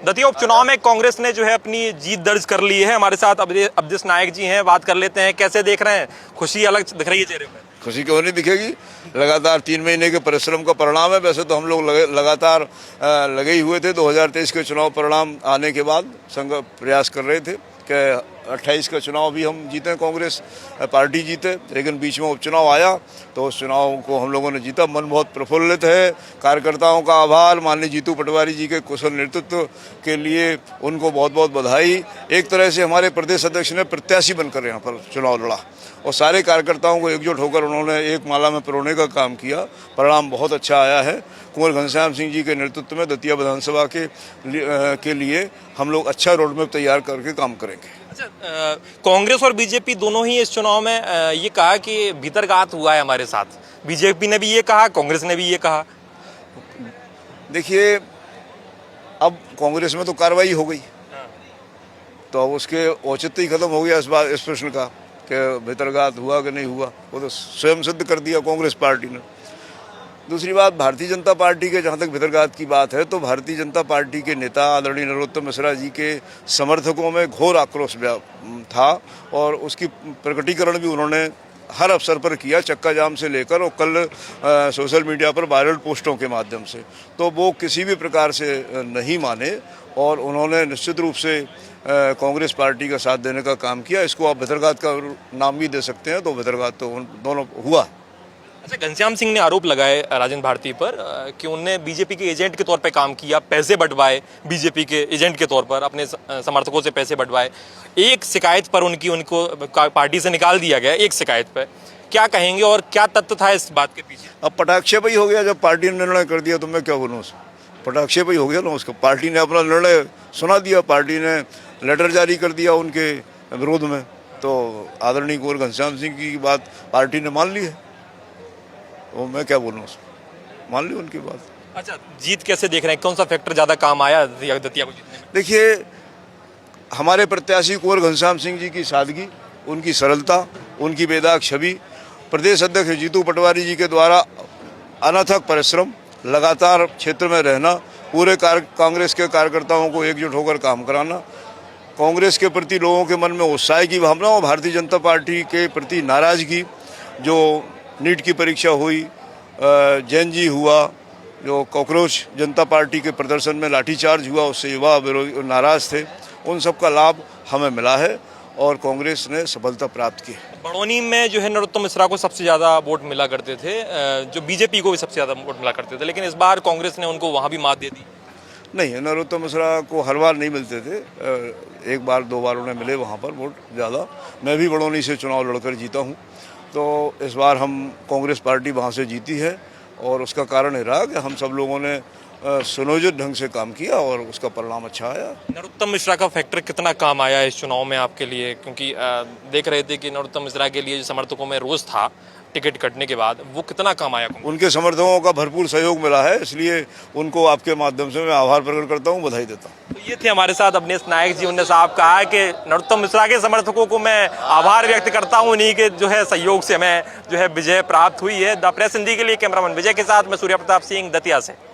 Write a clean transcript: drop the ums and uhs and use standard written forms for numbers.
दतिया उपचुनाव में कांग्रेस ने जो है अपनी जीत दर्ज कर ली है। हमारे साथ अब्दिस नायक जी हैं, बात कर लेते हैं। कैसे देख रहे हैं? खुशी अलग दिख रही है चेहरे पर। खुशी क्यों नहीं दिखेगी? लगातार 3 महीने के परिश्रम का परिणाम है। वैसे तो हम लोग लगातार लगे ही हुए थे। 2023 के चुनाव परिणाम आने के बाद संघ प्रयास कर रहे थे कि 28 का चुनाव भी हम जीतें, कांग्रेस पार्टी जीते, लेकिन बीच में उपचुनाव आया तो उस चुनाव को हम लोगों ने जीता। मन बहुत प्रफुल्लित है। कार्यकर्ताओं का आभार, माननीय जीतू पटवारी जी के कुशल नेतृत्व के लिए उनको बहुत बहुत बधाई। एक तरह से हमारे प्रदेश अध्यक्ष ने प्रत्याशी बनकर यहाँ पर चुनाव लड़ा और सारे कार्यकर्ताओं को एकजुट होकर उन्होंने एक माला में पिरोने का काम किया। परिणाम बहुत अच्छा आया है। कुंवर घनश्याम सिंह जी के नेतृत्व में दतिया विधानसभा के लिए हम लोग अच्छा रोडमैप तैयार करके काम करेंगे। अच्छा, कांग्रेस और बीजेपी दोनों ही इस चुनाव में ये कहा कि भीतरघात हुआ है हमारे साथ। बीजेपी ने भी ये कहा, कांग्रेस ने भी ये कहा। देखिए, अब कांग्रेस में तो कार्रवाई हो गई तो अब उसके औचित्य ही खत्म हो गया इस प्रश्न का कि भीतरघात हुआ कि नहीं हुआ। वो तो स्वयं सिद्ध कर दिया कांग्रेस पार्टी ने। दूसरी बात, भारतीय जनता पार्टी के जहाँ तक भीतरघात की बात है तो भारतीय जनता पार्टी के नेता आदरणीय नरोत्तम मिश्रा जी के समर्थकों में घोर आक्रोश था और उसकी प्रकटीकरण भी उन्होंने हर अवसर पर किया, चक्का जाम से लेकर और कल सोशल मीडिया पर वायरल पोस्टों के माध्यम से। तो वो किसी भी प्रकार से नहीं माने और उन्होंने निश्चित रूप से कांग्रेस पार्टी का साथ देने का काम किया। इसको आप भीतरघात का नाम भी दे सकते हैं। तो भीतरघात तो दोनों हुआ। अच्छा, घनश्याम सिंह ने आरोप लगाए राजेंद्र भारती पर कि उनने बीजेपी के एजेंट के तौर पे काम किया, पैसे बंटवाए, बीजेपी के एजेंट के तौर पर अपने समर्थकों से पैसे बंटवाए। एक शिकायत पर उनको पार्टी से निकाल दिया गया। एक शिकायत पर क्या कहेंगे और क्या तथ्य था इस बात के पीछे? अब पटाक्षेप ही हो गया। जब पार्टी ने निर्णय कर दिया तो मैं क्या बोलूँ उसको? पटाक्षेप ही हो गया ना उसका। पार्टी ने अपना निर्णय सुना दिया, पार्टी ने लेटर जारी कर दिया उनके विरोध में। तो आदरणीय कुंवर घनश्याम सिंह की बात पार्टी ने मान ली है, तो मैं क्या बोलूँ उसको? मान ली उनकी बात। अच्छा, जीत कैसे देख रहे हैं? कौन सा फैक्टर ज़्यादा काम आया दतिया को जीतने में? देखिए, हमारे प्रत्याशी कुंवर घनश्याम सिंह जी की सादगी, उनकी सरलता, उनकी बेदाग छवि, प्रदेश अध्यक्ष जीतू पटवारी जी के द्वारा अनथक परिश्रम, लगातार क्षेत्र में रहना, पूरे कांग्रेस के कार्यकर्ताओं को एकजुट होकर काम कराना, कांग्रेस के प्रति लोगों के मन में उत्साह की भावना और भारतीय जनता पार्टी के प्रति नाराजगी, जो नीट की परीक्षा हुई, जैन जी हुआ, जो कॉकरोच जनता पार्टी के प्रदर्शन में लाठीचार्ज हुआ, उससे युवा विरोधी नाराज थे, उन सब का लाभ हमें मिला है और कांग्रेस ने सफलता प्राप्त की। बड़ौनी में जो है नरोत्तम मिश्रा को सबसे ज़्यादा वोट मिला करते थे, जो बीजेपी को भी सबसे ज़्यादा वोट मिला करते थे, लेकिन इस बार कांग्रेस ने उनको वहाँ भी मात दे दी। नहीं, नरोत्तम मिश्रा को हर बार नहीं मिलते थे। एक बार 2 बार उन्हें मिले वहाँ पर वोट ज़्यादा। मैं भी बड़ौनी से चुनाव लड़कर जीता हूँ, तो इस बार हम कांग्रेस पार्टी वहाँ से जीती है और उसका कारण ये रहा कि हम सब लोगों ने सुनियोजित ढंग से काम किया और उसका परिणाम अच्छा आया। नरोत्तम मिश्रा का फैक्टर कितना काम आया इस चुनाव में आपके लिए? क्योंकि देख रहे थे कि नरोत्तम मिश्रा के लिए जो समर्थकों में रोष था टिकट कटने के बाद, वो कितना काम आया? उनके समर्थकों का भरपूर सहयोग मिला है, इसलिए उनको आपके माध्यम से मैं आभार प्रकट करता हूँ, बधाई देता हूँ। तो ये थे हमारे साथ अब्दिस नायक जी। उन्होंने साहब कहा कि नरोत्तम मिश्रा के समर्थकों को मैं आभार व्यक्त करता हूँ, इन्हीं के जो है सहयोग से हमें जो है विजय प्राप्त हुई है। द प्रेस हिंदी के लिए कैमरामैन विजय के साथ मैं सूर्य प्रताप सिंह, दतिया से।